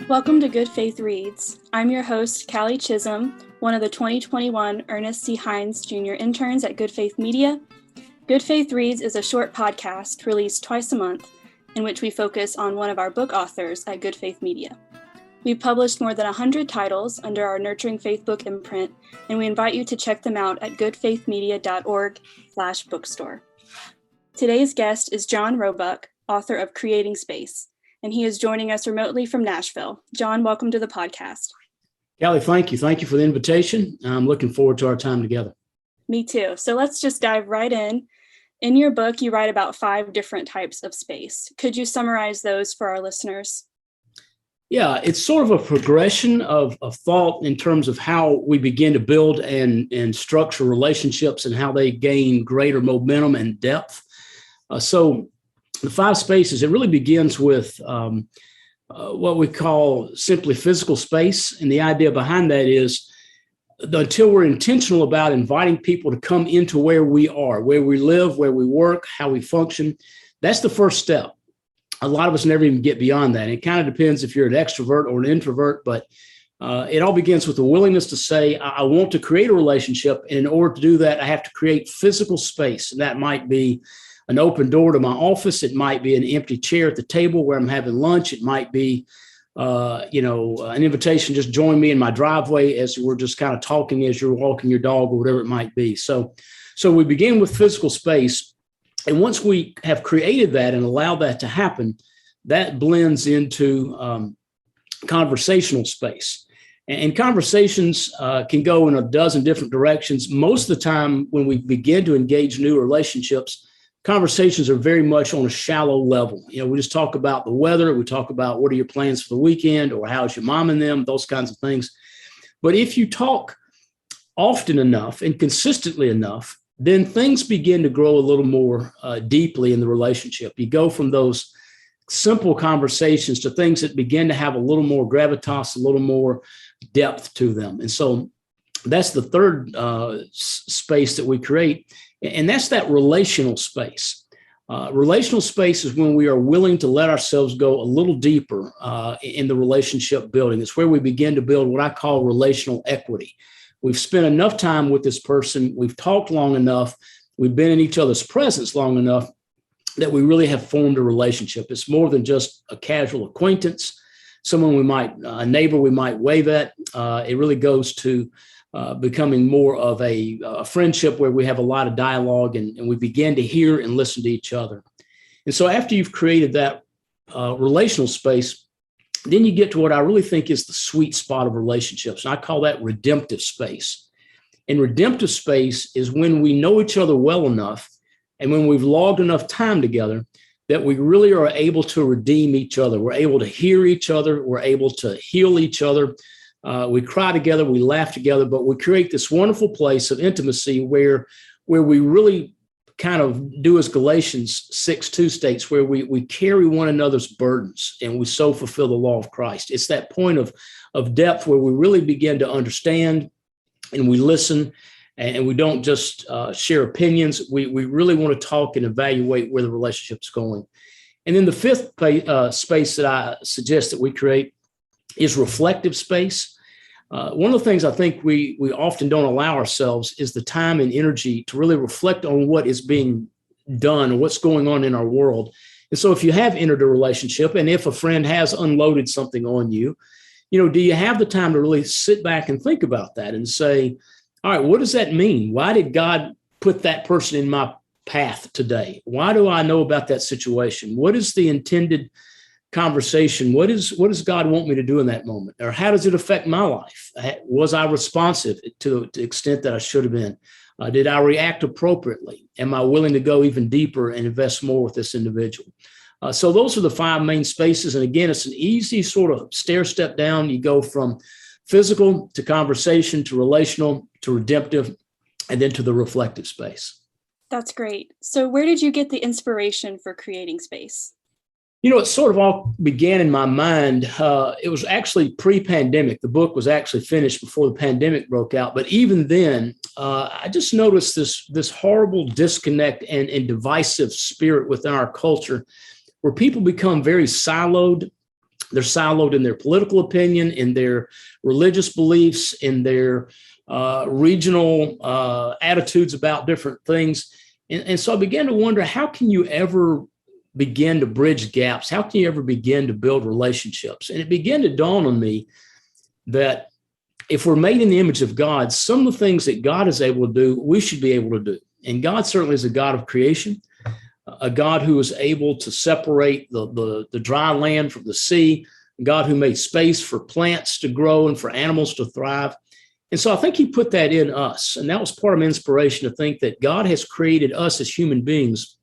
Welcome to Good Faith Reads. I'm your host, Callie Chisholm, one of the 2021 Ernest C. Hines Jr. interns at Good Faith Media. Good Faith Reads is a short podcast released twice a month in which we focus on one of our book authors at Good Faith Media. We've published more than 100 titles under our Nurturing Faith book imprint, and we invite you to check them out at goodfaithmedia.org/bookstore. Today's guest is John Roebuck, author of Creating Space, and he is joining us remotely from Nashville. John, welcome to the podcast. Callie, thank you. Thank you for the invitation. I'm looking forward to our time together. Me too. So let's just dive right in. In your book, you write about 5 different types of space. Could you summarize those for our listeners? Yeah, it's sort of a progression of thought in terms of how we begin to build and structure relationships and how they gain greater momentum and depth. So the 5 spaces, it really begins with what we call simply physical space. And the idea behind that is until we're intentional about inviting people to come into where we are, where we live, where we work, how we function, that's the first step. A lot of us never even get beyond that. It kind of depends if you're an extrovert or an introvert, but it all begins with the willingness to say, I want to create a relationship. And in order to do that, I have to create physical space. And that might be an open door to my office. It might be an empty chair at the table where I'm having lunch. It might be, an invitation, just join me in my driveway as we're just kind of talking as you're walking your dog or whatever it might be. So we begin with physical space. And once we have created that and allowed that to happen, that blends into conversational space. And conversations can go in a dozen different directions. Most of the time when we begin to engage new relationships, conversations are very much on a shallow level. We just talk about the weather. We talk about what are your plans for the weekend or how's your mom and them, those kinds of things. But if you talk often enough and consistently enough, then things begin to grow a little more deeply in the relationship. You go from those simple conversations to things that begin to have a little more gravitas, a little more depth to them. And so that's the third space that we create. And that's that relational space. Relational space is when we are willing to let ourselves go a little deeper in the relationship building. It's where we begin to build what I call relational equity. We've spent enough time with this person. We've talked long enough. We've been in each other's presence long enough that we really have formed a relationship. It's more than just a casual acquaintance, a neighbor we might wave at. It really goes to becoming more of a friendship where we have a lot of dialogue and we begin to hear and listen to each other. And so after you've created that relational space, then you get to what I really think is the sweet spot of relationships. And I call that redemptive space. And redemptive space is when we know each other well enough and when we've logged enough time together that we really are able to redeem each other. We're able to hear each other. We're able to heal each other. We cry together, we laugh together, but we create this wonderful place of intimacy where we really kind of do as Galatians 6:2 states, where we carry one another's burdens and we so fulfill the law of Christ. It's that point of depth where we really begin to understand and we listen and we don't just share opinions. We really want to talk and evaluate where the relationship's going. And then the fifth space that I suggest that we create is reflective space. One of the things I think we often don't allow ourselves is the time and energy to really reflect on what is being done or what's going on in our world. And so if you have entered a relationship and if a friend has unloaded something on you, do you have the time to really sit back and think about that and say, all right, what does that mean? Why did God put that person in my path today? Why do I know about that situation? What is the intended conversation? What does God want me to do in that moment? Or how does it affect my life? Was I responsive to the extent that I should have been? Did I react appropriately? Am I willing to go even deeper and invest more with this individual? So those are the 5 main spaces. And again, it's an easy sort of stair step down. You go from physical to conversation to relational to redemptive and then to the reflective space. That's great. So where did you get the inspiration for creating space? It sort of all began in my mind. It was actually pre-pandemic. The book was actually finished before the pandemic broke out. But even then, I just noticed this horrible disconnect and divisive spirit within our culture where people become very siloed They're siloed in their political opinion, in their religious beliefs, in their regional attitudes about different things. And so I began to wonder, how can you ever begin to bridge gaps? How can you ever begin to build relationships? And it began to dawn on me that if we're made in the image of God, some of the things that God is able to do, we should be able to do. And God certainly is a God of creation, a God who is able to separate the dry land from the sea, a God who made space for plants to grow and for animals to thrive. And so I think he put that in us. And that was part of my inspiration to think that God has created us as human beings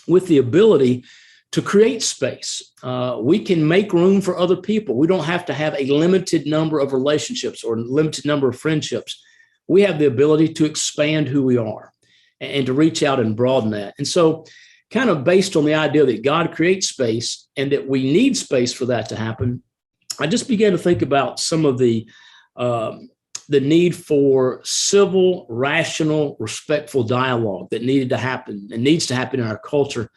with the ability to create space. We can make room for other people. We don't have to have a limited number of relationships or a limited number of friendships. We have the ability to expand who we are and to reach out and broaden that. And so kind of based on the idea that God creates space and that we need space for that to happen, I just began to think about some of the need for civil, rational, respectful dialogue that needed to happen and needs to happen in our culture.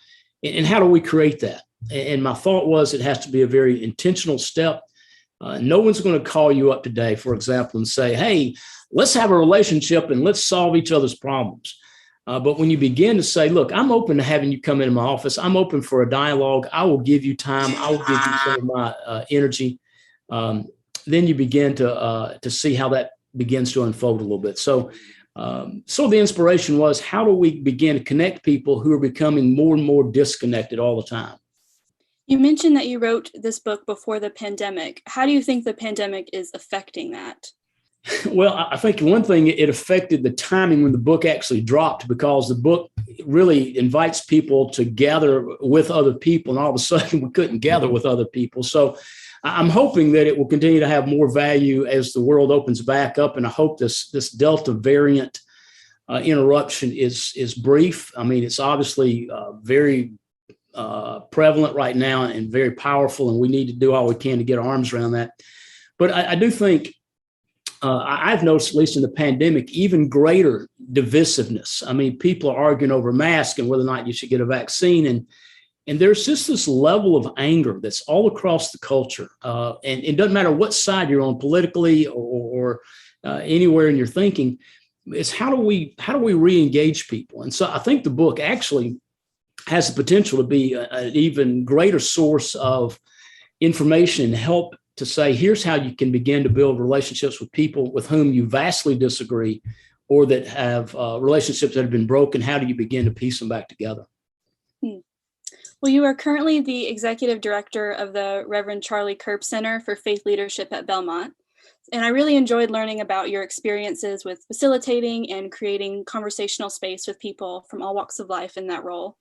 And how do we create that? And my thought was it has to be a very intentional step. No one's going to call you up today, for example, and say, hey, let's have a relationship and let's solve each other's problems. But when you begin to say, look, I'm open to having you come into my office. I'm open for a dialogue. I will give you time. I will give you some of my energy. Then you begin to see how that begins to unfold a little bit. So the inspiration was, how do we begin to connect people who are becoming more and more disconnected all the time? You mentioned that you wrote this book before the pandemic. How do you think the pandemic is affecting that? Well, I think one thing, it affected the timing when the book actually dropped, because the book really invites people to gather with other people, and all of a sudden we couldn't gather with other people. So I'm hoping that it will continue to have more value as the world opens back up, and I hope this Delta variant interruption is brief. I mean, it's obviously very prevalent right now and very powerful, and we need to do all we can to get our arms around that. But I do think I've noticed, at least in the pandemic, even greater divisiveness. I mean, people are arguing over masks and whether or not you should get a vaccine. And there's just this level of anger that's all across the culture. And it doesn't matter what side you're on politically or anywhere in your thinking. It's how do we re-engage people? And so I think the book actually has the potential to be an even greater source of information and help to say, here's how you can begin to build relationships with people with whom you vastly disagree, or that have relationships that have been broken. How do you begin to piece them back together? Well, you are currently the executive director of the Reverend Charlie Kirb Center for Faith Leadership at Belmont. And I really enjoyed learning about your experiences with facilitating and creating conversational space with people from all walks of life in that role,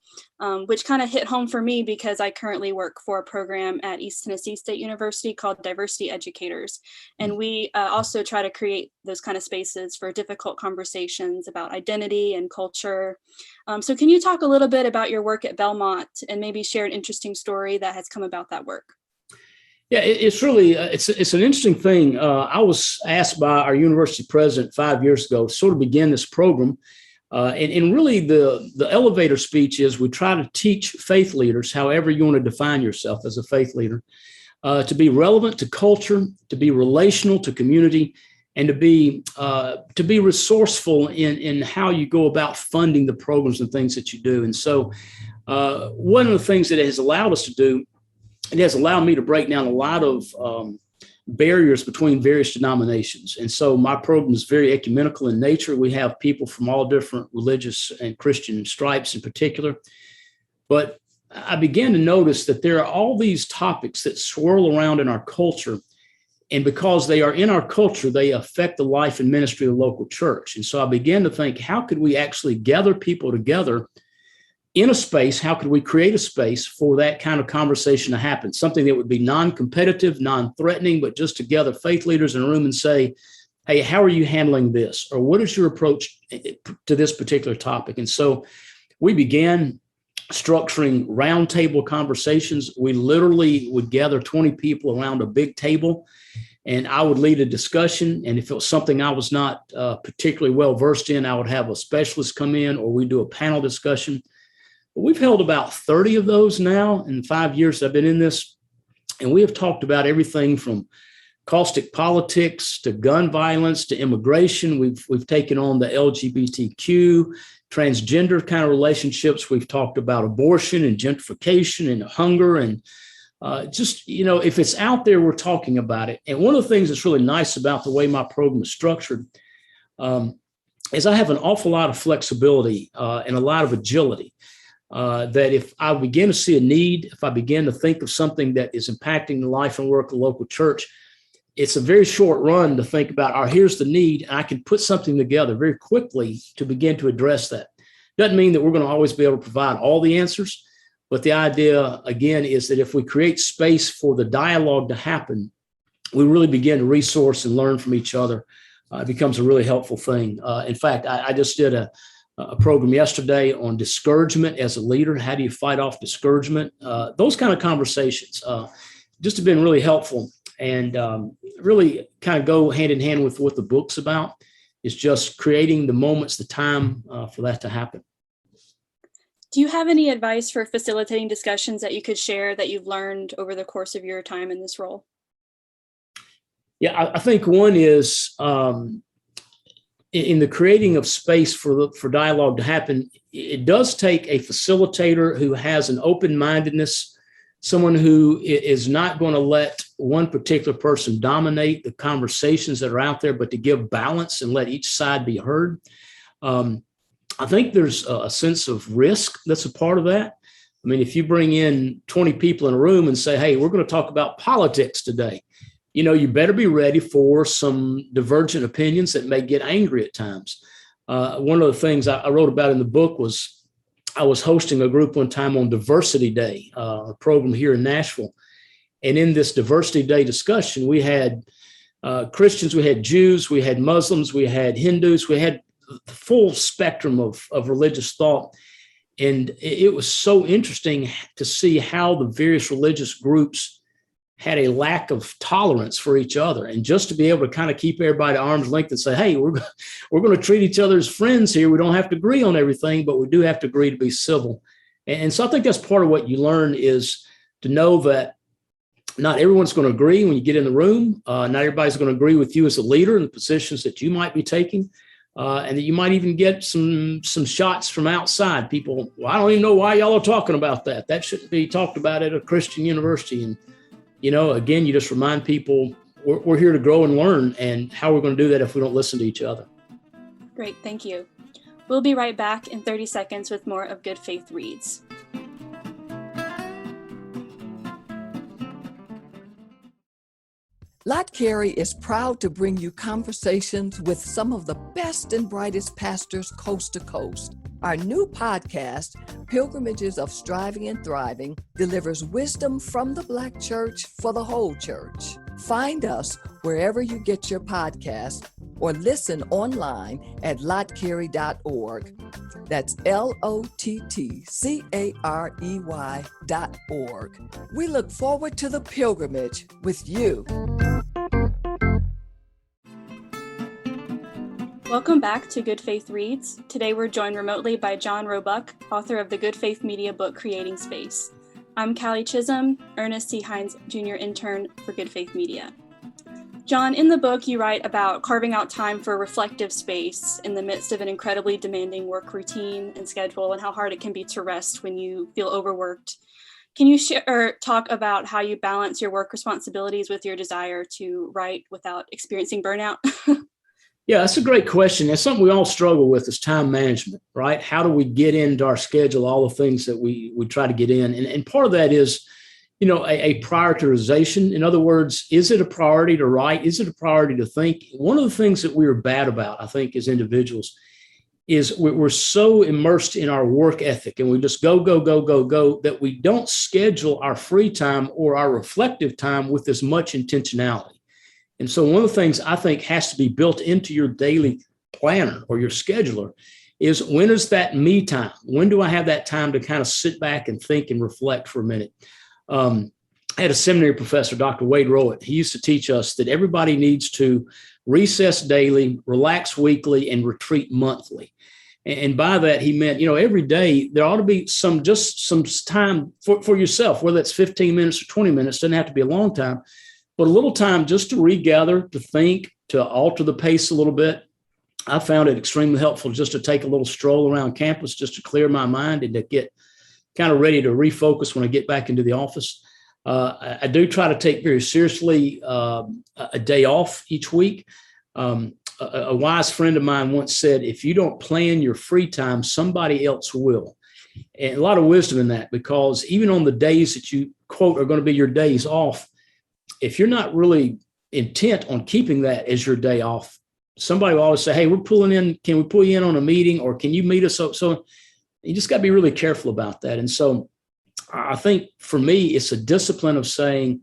which kind of hit home for me because I currently work for a program at East Tennessee State University called Diversity Educators. And we also try to create those kind of spaces for difficult conversations about identity and culture. So can you talk a little bit about your work at Belmont and maybe share an interesting story that has come about that work? Yeah, it's really, it's an interesting thing. I was asked by our university president 5 years ago to sort of begin this program. And really the elevator speech is, we try to teach faith leaders, however you want to define yourself as a faith leader, to be relevant to culture, to be relational to community, and to be resourceful in how you go about funding the programs and things that you do. And so one of the things that it has allowed us to do, it has allowed me to break down a lot of barriers between various denominations. And so my program is very ecumenical in nature. We have people from all different religious and Christian stripes in particular. But I began to notice that there are all these topics that swirl around in our culture. And because they are in our culture, they affect the life and ministry of the local church. And so I began to think, how could we actually gather people together in a space? How could we create a space for that kind of conversation to happen? Something that would be non-competitive, non-threatening, but just to gather faith leaders in a room and say, hey, how are you handling this? Or what is your approach to this particular topic? And so we began structuring roundtable conversations. We literally would gather 20 people around a big table, and I would lead a discussion. And if it was something I was not particularly well versed in, I would have a specialist come in, or we'd do a panel discussion. We've held about 30 of those now in 5 years I've been in this. And we have talked about everything from caustic politics to gun violence to immigration. We've taken on the LGBTQ, transgender kind of relationships. We've talked about abortion and gentrification and hunger and if it's out there, we're talking about it. And one of the things that's really nice about the way my program is structured is I have an awful lot of flexibility and a lot of agility. That if I begin to see a need, if I begin to think of something that is impacting the life and work of the local church, it's a very short run to think about, here's the need, and I can put something together very quickly to begin to address that. Doesn't mean that we're going to always be able to provide all the answers, but the idea, again, is that if we create space for the dialogue to happen, we really begin to resource and learn from each other. It becomes a really helpful thing. In fact, I just did a program yesterday on discouragement as a leader. How do you fight off discouragement? Those kind of conversations just have been really helpful and really kind of go hand in hand with what the book's about. Is just creating the moments, the time for that to happen. Do you have any advice for facilitating discussions that you could share that you've learned over the course of your time in this role? Yeah, I think one is in the creating of space for dialogue to happen, it does take a facilitator who has an open-mindedness, someone who is not going to let one particular person dominate the conversations that are out there, but to give balance and let each side be heard. I think there's a sense of risk that's a part of that. I mean, if you bring in 20 people in a room and say, hey, we're going to talk about politics today, you better be ready for some divergent opinions that may get angry at times. One of the things I wrote about in the book was I was hosting a group one time on Diversity Day, a program here in Nashville. And in this Diversity Day discussion, we had Christians, we had Jews, we had Muslims, we had Hindus, we had the full spectrum of religious thought. And it was so interesting to see how the various religious groups had a lack of tolerance for each other. And just to be able to kind of keep everybody at arm's length and say, hey, we're going to treat each other as friends here. We don't have to agree on everything, but we do have to agree to be civil. And so I think that's part of what you learn is to know that not everyone's going to agree when you get in the room. Not everybody's going to agree with you as a leader in the positions that you might be taking. And that you might even get some shots from outside. People, well, I don't even know why y'all are talking about that. That shouldn't be talked about at a Christian university. And, again, you just remind people we're here to grow and learn. And how we're going to do that if we don't listen to each other. Great. Thank you. We'll be right back in 30 seconds with more of Good Faith Reads. Lot Carey is proud to bring you conversations with some of the best and brightest pastors coast to coast. Our new podcast, Pilgrimages of Striving and Thriving, delivers wisdom from the Black church for the whole church. Find us wherever you get your podcast or listen online at lotcarey.org. That's LOTTCAREY.org. We look forward to the pilgrimage with you. Welcome back to Good Faith Reads. Today we're joined remotely by John Roebuck, author of the Good Faith Media book, Creating Space. I'm Callie Chisholm, Ernest C. Hines Jr. intern for Good Faith Media. John, in the book you write about carving out time for reflective space in the midst of an incredibly demanding work routine and schedule and how hard it can be to rest when you feel overworked. Can you share or talk about how you balance your work responsibilities with your desire to write without experiencing burnout? Yeah, that's a great question. It's something we all struggle with is time management, right? How do we get into our schedule, all the things that we try to get in? And part of that is, a prioritization. In other words, is it a priority to write? Is it a priority to think? One of the things that we are bad about, I think, as individuals is we're so immersed in our work ethic and we just go, that we don't schedule our free time or our reflective time with as much intentionality. And so one of the things I think has to be built into your daily planner or your scheduler is when is that me time? When do I have that time to kind of sit back and think and reflect for a minute? I had a seminary professor, Dr. Wade Roebuck. He used to teach us that everybody needs to recess daily, relax weekly, and retreat monthly. And by that, he meant, every day there ought to be some time for yourself, whether it's 15 minutes or 20 minutes, doesn't have to be a long time, but a little time just to regather, to think, to alter the pace a little bit. I found it extremely helpful just to take a little stroll around campus, just to clear my mind and to get kind of ready to refocus when I get back into the office. I do try to take very seriously a day off each week. A wise friend of mine once said, if you don't plan your free time, somebody else will. And a lot of wisdom in that, because even on the days that you quote are going to be your days off, if you're not really intent on keeping that as your day off, somebody will always say, hey, we're pulling in. Can we pull you in on a meeting, or can you meet us? So you just got to be really careful about that. And so I think for me, it's a discipline of saying,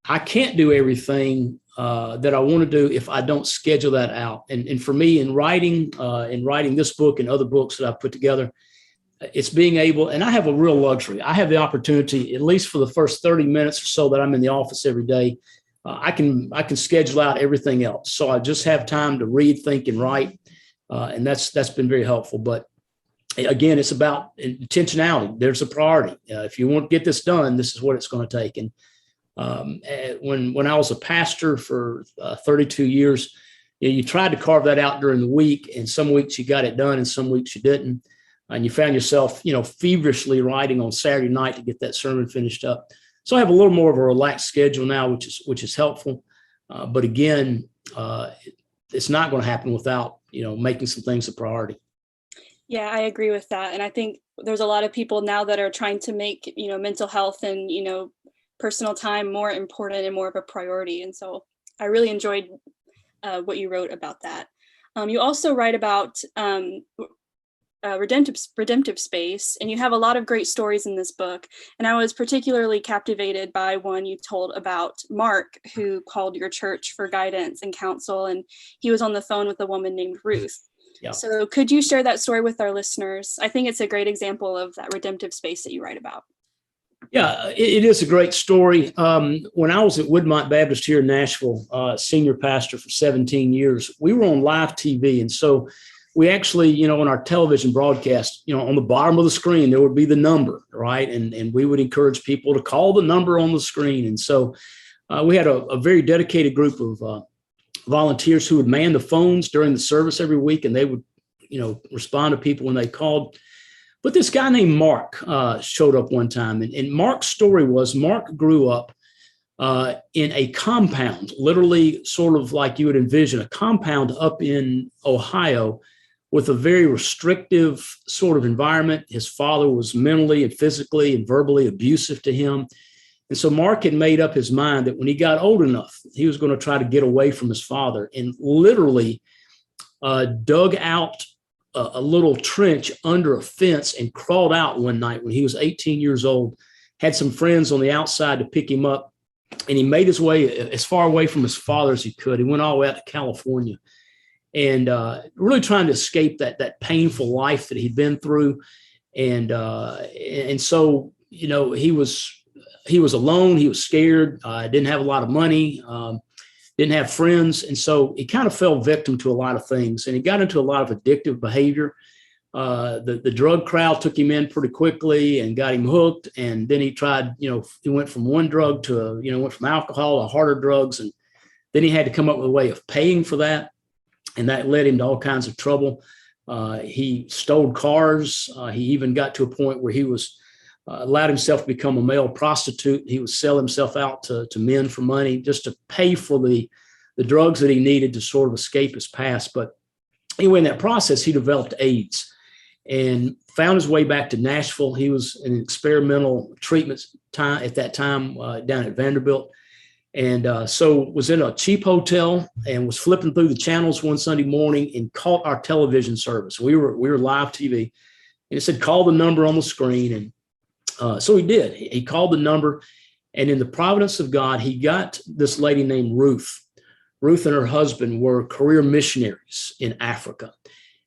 I can't do everything that I want to do if I don't schedule that out. And for me, in writing this book and other books that I've put together, it's being able, and I have a real luxury. I have the opportunity, at least for the first 30 minutes or so that I'm in the office every day, I can schedule out everything else. So I just have time to read, think, and write. And that's been very helpful. But again, it's about intentionality. There's a priority. If you want to get this done, this is what it's going to take. And when I was a pastor for 32 years, you tried to carve that out during the week, and some weeks you got it done and some weeks you didn't. And you found yourself, feverishly writing on Saturday night to get that sermon finished up. So I have a little more of a relaxed schedule now, which is helpful. But again, it's not going to happen without, making some things a priority. Yeah, I agree with that. And I think there's a lot of people now that are trying to make, mental health and, personal time more important and more of a priority. And so I really enjoyed what you wrote about that. You also write about redemptive space, and you have a lot of great stories in this book. And I was particularly captivated by one you told about Mark, who called your church for guidance and counsel, and he was on the phone with a woman named Ruth. Yeah. So could you share that story with our listeners? I think it's a great example of that redemptive space that you write about. Yeah, it is a great story. When I was at Woodmont Baptist here in Nashville, senior pastor for 17 years, we were on live TV. And so we actually, on our television broadcast, on the bottom of the screen, there would be the number, right? And we would encourage people to call the number on the screen. And so we had a very dedicated group of volunteers who would man the phones during the service every week, and they would, respond to people when they called. But this guy named Mark showed up one time, and Mark's story was Mark grew up in a compound, literally sort of like you would envision a compound up in Ohio with a very restrictive sort of environment. His father was mentally and physically and verbally abusive to him. And so Mark had made up his mind that when he got old enough, he was going to try to get away from his father, and literally dug out a little trench under a fence and crawled out one night when he was 18 years old, had some friends on the outside to pick him up, and he made his way as far away from his father as he could. He went all the way out to California, and really trying to escape that painful life that he'd been through. And so, he was alone. He was scared, didn't have a lot of money, didn't have friends. And so he kind of fell victim to a lot of things, and he got into a lot of addictive behavior. The drug crowd took him in pretty quickly and got him hooked. And then he tried, he went from one drug to, went from alcohol to harder drugs. And then he had to come up with a way of paying for that. And that led him to all kinds of trouble. He stole cars. He even got to a point where he was allowed himself to become a male prostitute. He would sell himself out to men for money just to pay for the drugs that he needed to sort of escape his past. But anyway, in that process, he developed AIDS and found his way back to Nashville. He was in experimental treatment time at that time down at Vanderbilt. And so was in a cheap hotel and was flipping through the channels one Sunday morning and caught our television service. We were live TV, and it said, call the number on the screen. And so he did. He called the number, and in the providence of God, he got this lady named Ruth. Ruth and her husband were career missionaries in Africa,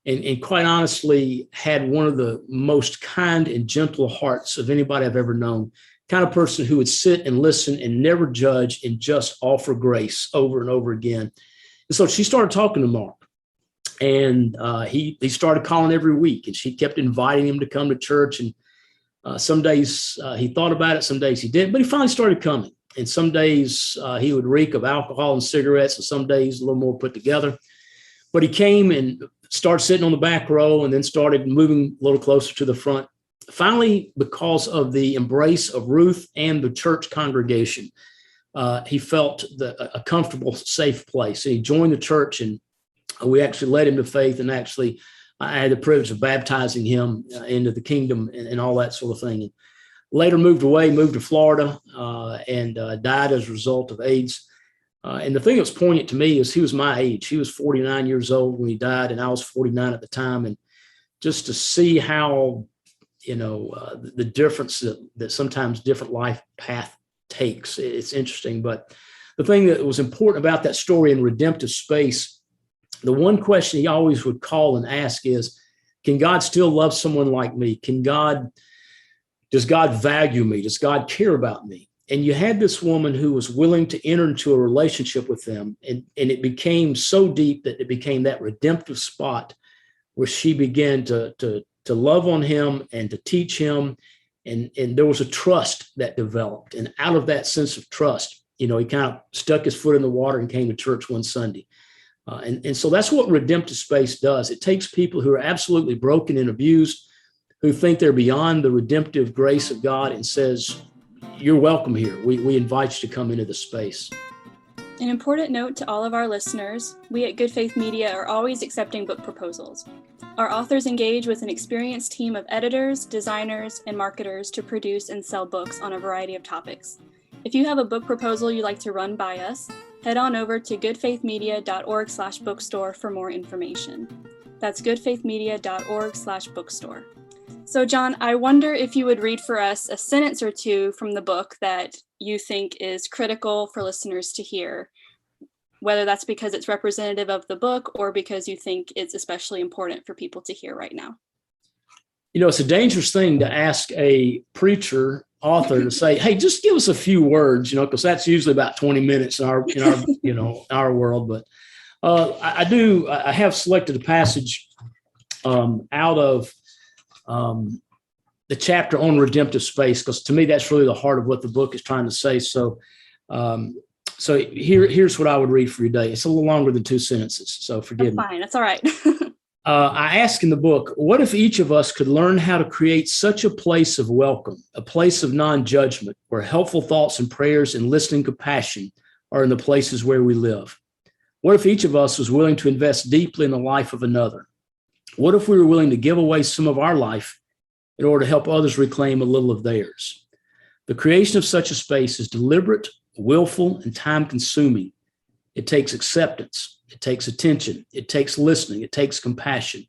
and quite honestly had one of the most kind and gentle hearts of anybody I've ever known. Kind of person who would sit and listen and never judge and just offer grace over and over again. And so she started talking to Mark. And he started calling every week, and she kept inviting him to come to church. And some days he thought about it, some days he didn't, but he finally started coming. And some days he would reek of alcohol and cigarettes, and some days a little more put together. But he came and started sitting on the back row, and then started moving a little closer to the front. Finally, because of the embrace of Ruth and the church congregation, he felt a comfortable, safe place. And he joined the church, and we actually led him to faith. And actually, I had the privilege of baptizing him into the kingdom and all that sort of thing. And later moved to Florida, and died as a result of AIDS. And the thing that's poignant to me is he was my age. He was 49 years old when he died, and I was 49 at the time. And just to see how, the difference that sometimes different life path takes, it's interesting. But the thing that was important about that story in redemptive space, the one question he always would call and ask is, can God still love someone like me? Does God value me? Does God care about me? And you had this woman who was willing to enter into a relationship with them. And it became so deep that it became that redemptive spot where she began to love on him and to teach him. And there was a trust that developed. And out of that sense of trust, he kind of stuck his foot in the water and came to church one Sunday. And so that's what redemptive space does. It takes people who are absolutely broken and abused, who think they're beyond the redemptive grace of God, and says, you're welcome here. We invite you to come into the space. An important note to all of our listeners, we at Good Faith Media are always accepting book proposals. Our authors engage with an experienced team of editors, designers, and marketers to produce and sell books on a variety of topics. If you have a book proposal you'd like to run by us, head on over to goodfaithmedia.org/bookstore for more information. That's goodfaithmedia.org/bookstore. So John, I wonder if you would read for us a sentence or two from the book that you think is critical for listeners to hear, whether that's because it's representative of the book or because you think it's especially important for people to hear right now. It's a dangerous thing to ask a preacher author to say, hey, just give us a few words, because that's usually about 20 minutes in our our world. But I have selected a passage out of the chapter on redemptive space, because to me, that's really the heart of what the book is trying to say. So here's what I would read for you today. It's a little longer than 2 sentences, so forgive me. Fine, that's all right. I ask in the book, what if each of us could learn how to create such a place of welcome, a place of non-judgment, where helpful thoughts and prayers and listening compassion are in the places where we live? What if each of us was willing to invest deeply in the life of another? What if we were willing to give away some of our life in order to help others reclaim a little of theirs? The creation of such a space is deliberate, willful, and time-consuming. It takes acceptance. It takes attention. It takes listening. It takes compassion.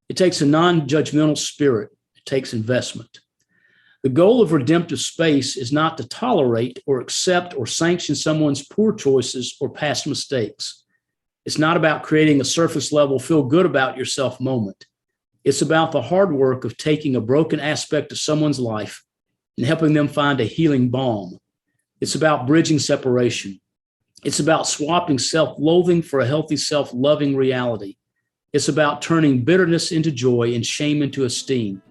It takes a non-judgmental spirit. It takes investment. The goal of redemptive space is not to tolerate or accept or sanction someone's poor choices or past mistakes. It's not about creating a surface level feel good about yourself moment. It's about the hard work of taking a broken aspect of someone's life and helping them find a healing balm. It's about bridging separation. It's about swapping self-loathing for a healthy self-loving reality. It's about turning bitterness into joy and shame into esteem.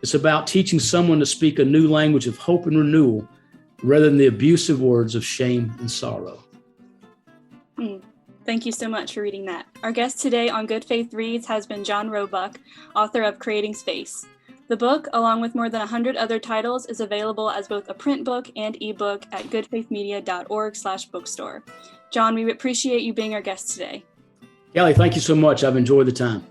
It's about teaching someone to speak a new language of hope and renewal rather than the abusive words of shame and sorrow. Thank you so much for reading that. Our guest today on Good Faith Reads has been John Roebuck, author of Creating Space. The book, along with more than 100 other titles, is available as both a print book and ebook at goodfaithmedia.org/bookstore. John, we appreciate you being our guest today. Kelly, thank you so much. I've enjoyed the time.